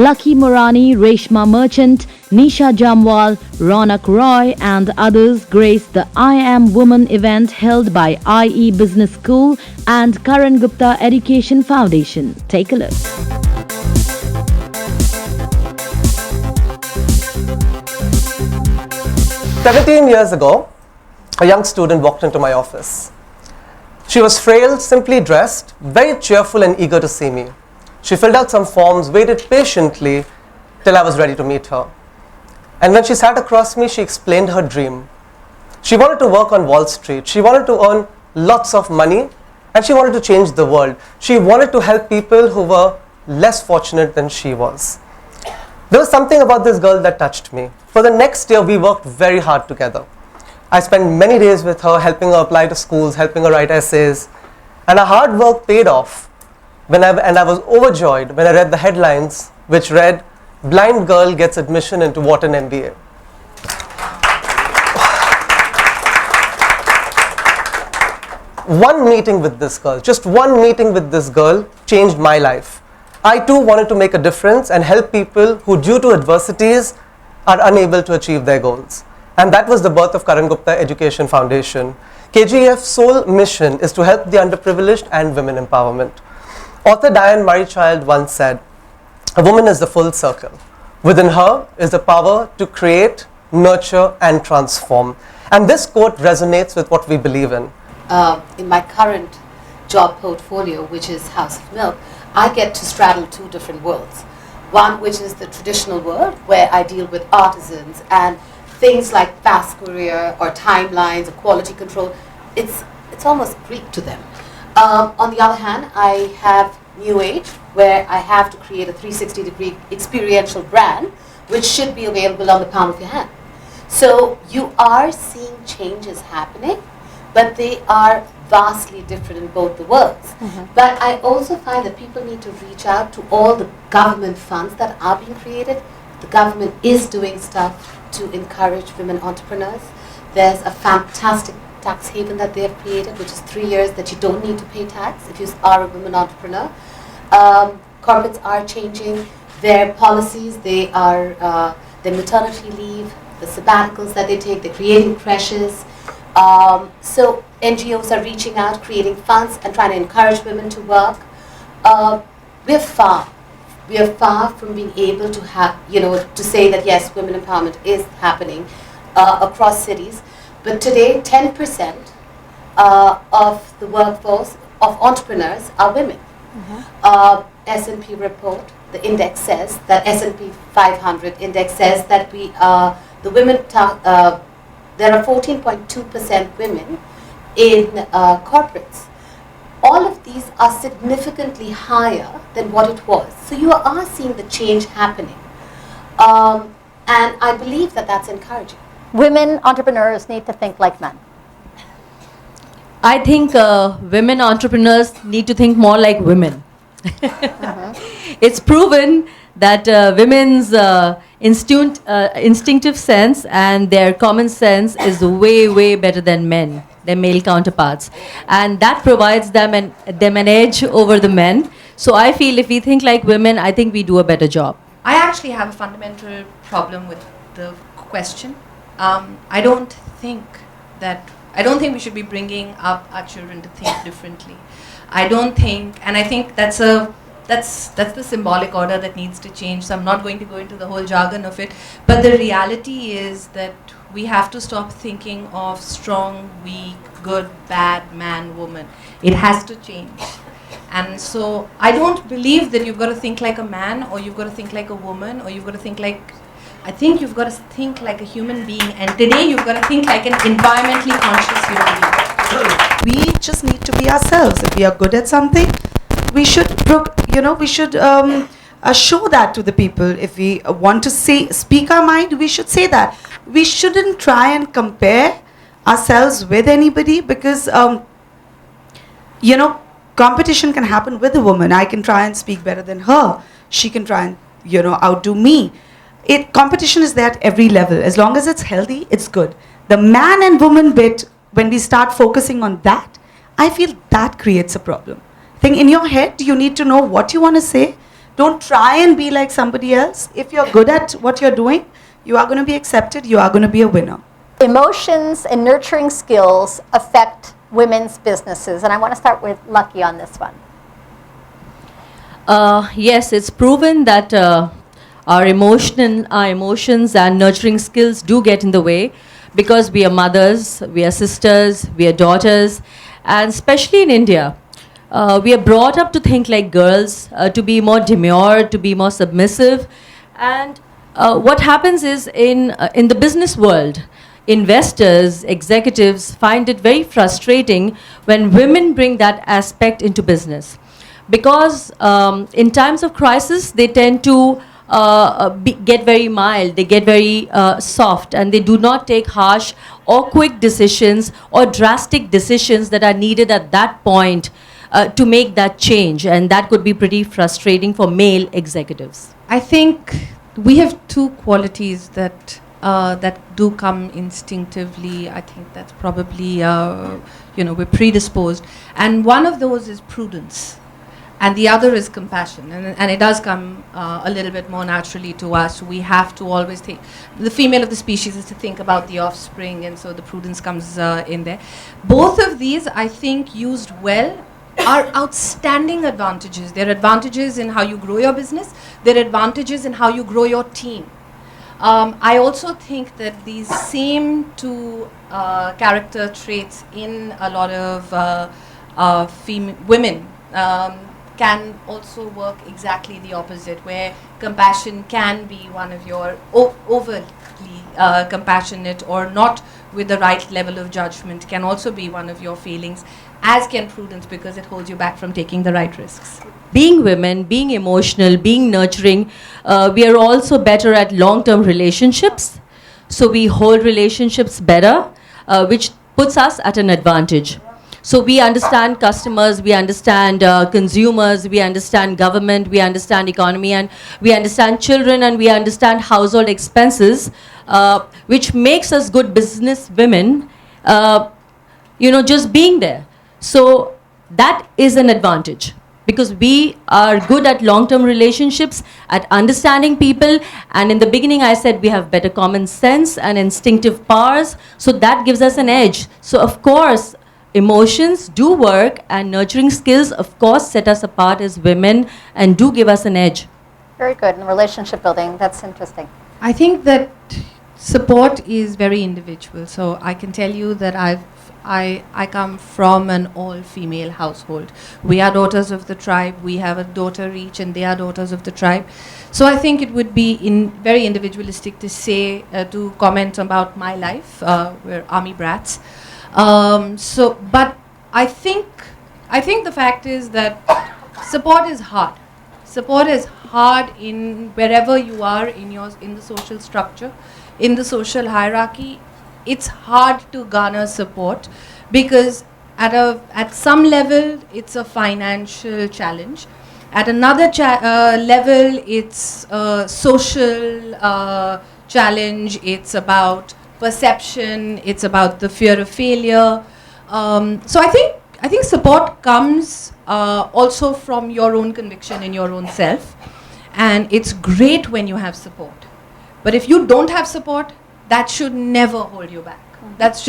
Lucky Morani, Reshma Merchant, Nisha Jamwal, Raunaq Roy and others graced the I Am Woman event held by IE Business School and Karan Gupta Education Foundation. Take a look. 17 years ago, a young student walked into my office. She was frail, simply dressed, very cheerful and eager to see me. She filled out some forms, waited patiently till I was ready to meet her. And when she sat across me, she explained her dream. She wanted to work on Wall Street. She wanted to earn lots of money and she wanted to change the world. She wanted to help people who were less fortunate than she was. There was something about this girl that touched me. For the next year, we worked very hard together. I spent many days with her, helping her apply to schools, helping her write essays. And our hard work paid off. And I was overjoyed when I read the headlines, which read, "Blind girl gets admission into Wharton MBA." One meeting with this girl, just one meeting with this girl changed my life. I too wanted to make a difference and help people who, due to adversities, are unable to achieve their goals. And that was the birth of Karan Gupta Education Foundation. KGF's sole mission is to help the underprivileged and women empowerment. Author Diane Murray Child once said, "A woman is the full circle. Within her is the power to create, nurture, and transform." And this quote resonates with what we believe in. In my current job portfolio, which is House of Milk, I get to straddle two different worlds. One, which is the traditional world, where I deal with artisans and things like fast career or timelines or quality control. It's almost Greek to them. On the other hand, I have New Age, where I have to create a 360-degree experiential brand, which should be available on the palm of your hand. So you are seeing changes happening, but they are vastly different in both the worlds. But I also find that people need to reach out to all the government funds that are being created. The government is doing stuff to encourage women entrepreneurs. There's a fantastic tax haven that they have created, which is 3 years that you don't need to pay tax if you are a women entrepreneur. Corporates are changing their policies. They are their maternity leave, the sabbaticals that they take. They're creating creches. So NGOs are reaching out, creating funds and trying to encourage women to work. We are far from being able to have, to say that yes, women empowerment is happening across cities. But today, 10% of the workforce of entrepreneurs are women. S&P report, the index says that S&P 500 index says that there are 14.2% women in corporates. All of these are significantly higher than what it was. So you are seeing the change happening. And I believe that that's encouraging. Women entrepreneurs need to think like men. I think women entrepreneurs need to think more like women. It's proven that women's instinctive sense and their common sense is way, way better than men, their male counterparts. And that provides them an edge over the men. So I feel if we think like women, I think we do a better job. I actually have a fundamental problem with the question. I don't think we should be bringing up our children to think differently. I don't think, and I think that's the symbolic order that needs to change. So I'm not going to go into the whole jargon of it. But the reality is that we have to stop thinking of strong, weak, good, bad, man, woman. It has to change. And so I don't believe that you've got to think like a man or you've got to think like a woman or you've got to think like, I think you've got to think like a human being. And today you've got to think like an environmentally conscious human being. We just need to be ourselves. If we are good at something, we should, show that to the people. If we want to speak our mind, we should say that. We shouldn't try and compare ourselves with anybody because, competition can happen with a woman. I can try and speak better than her. She can try and, outdo me. Competition is there at every level. As long as it's healthy, it's good. The man and woman bit, when we start focusing on that, I feel that creates a problem. I think in your head, you need to know what you want to say. Don't try and be like somebody else. If you're good at what you're doing, you are going to be accepted, you are going to be a winner. Emotions and nurturing skills affect women's businesses. And I want to start with Lucky on this one. Yes, it's proven that our emotions and nurturing skills do get in the way, because we are mothers, we are sisters, we are daughters, and especially in India, we are brought up to think like girls, to be more demure, to be more submissive. And what happens is in the business world, investors, executives find it very frustrating when women bring that aspect into business. Because in times of crisis, they tend to get very mild, they get very soft, and they do not take harsh or quick decisions or drastic decisions that are needed at that point to make that change. And that could be pretty frustrating for male executives. I think we have two qualities that do come instinctively. I think that's probably, we're predisposed. And one of those is prudence. And the other is compassion. And it does come a little bit more naturally to us. We have to always think. The female of the species is to think about the offspring, and so the prudence comes in there. Both of these, I think, used well, are outstanding advantages. They're advantages in how you grow your business. They're advantages in how you grow your team. I also think that these same two character traits in a lot of women can also work exactly the opposite, where compassion can be one of your overly compassionate or not with the right level of judgment can also be one of your feelings, as can prudence, because it holds you back from taking the right risks. Being women, being emotional, being nurturing, we are also better at long-term relationships. So we hold relationships better, which puts us at an advantage. So we understand customers, we understand consumers, we understand government, we understand economy, and we understand children, and we understand household expenses, which makes us good business women, just being there. So that is an advantage, because we are good at long-term relationships, at understanding people, and in the beginning I said we have better common sense and instinctive powers, so that gives us an edge. So of course, emotions do work, and nurturing skills, of course, set us apart as women and do give us an edge. Very good. And relationship building, that's interesting. I think that support is very individual. So I can tell you that I come from an all-female household. We are daughters of the tribe. We have a daughter each, and they are daughters of the tribe. So I think it would be very individualistic to say, to comment about my life. We're army brats. But I think the fact is that support is hard. Support is hard in wherever you are in the social structure, in the social hierarchy. It's hard to garner support because at some level it's a financial challenge. At another level, it's a social challenge. It's about perception, it's about the fear of failure. So I think support comes also from your own conviction in your own self, and it's great when you have support. But if you don't have support, that should never hold you back. That's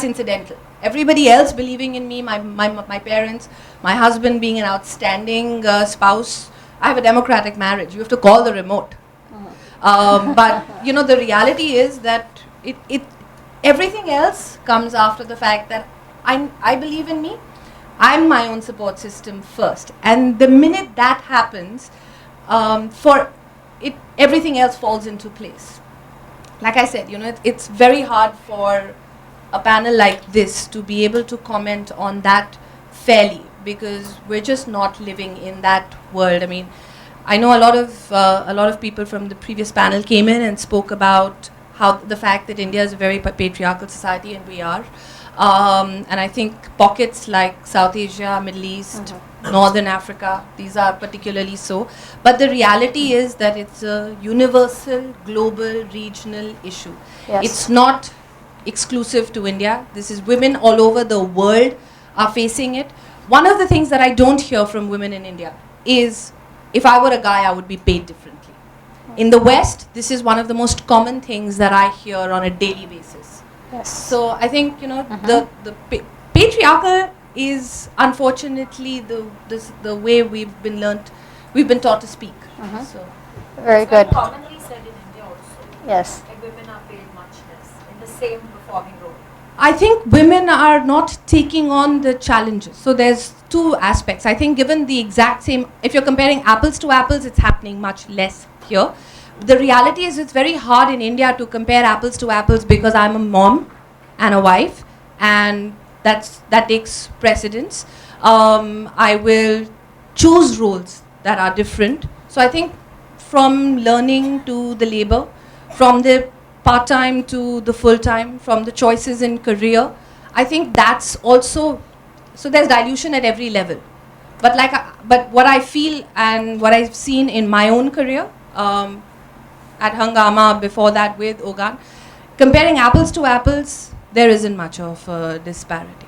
incidental. Everybody else believing in me, my parents, my husband being an outstanding spouse. I have a democratic marriage. You have to call the remote. But the reality is that everything else comes after the fact that I believe in me. I'm my own support system first, and the minute that happens, everything else falls into place. Like I said, it's very hard for a panel like this to be able to comment on that fairly, because we're just not living in that world. I mean, I know a lot of people from the previous panel came in and spoke about how the fact that India is a very patriarchal society, and we are. And I think pockets like South Asia, Middle East, Northern Africa, these are particularly so. But the reality is that it's a universal, global, regional issue. Yes. It's not exclusive to India. This is women all over the world are facing it. One of the things that I don't hear from women in India is if I were a guy, I would be paid differently. In the West, this is one of the most common things that I hear on a daily basis. Yes. So I think, the patriarchal is unfortunately the way we've been taught to speak. So Very good. Commonly said in India also. Yes. Like women are paid much less in the same performing role. I think women are not taking on the challenges. So there's two aspects. I think given the exact same, if you're comparing apples to apples, it's happening much less here. The reality is it's very hard in India to compare apples to apples because I'm a mom and a wife, and that takes precedence. I will choose roles that are different. So I think from learning to the labor, from the part-time to the full-time, from the choices in career, I think that's also, so there's dilution at every level. But what I feel and what I've seen in my own career, at Hungama, before that with Ogan, comparing apples to apples, there isn't much of a disparity.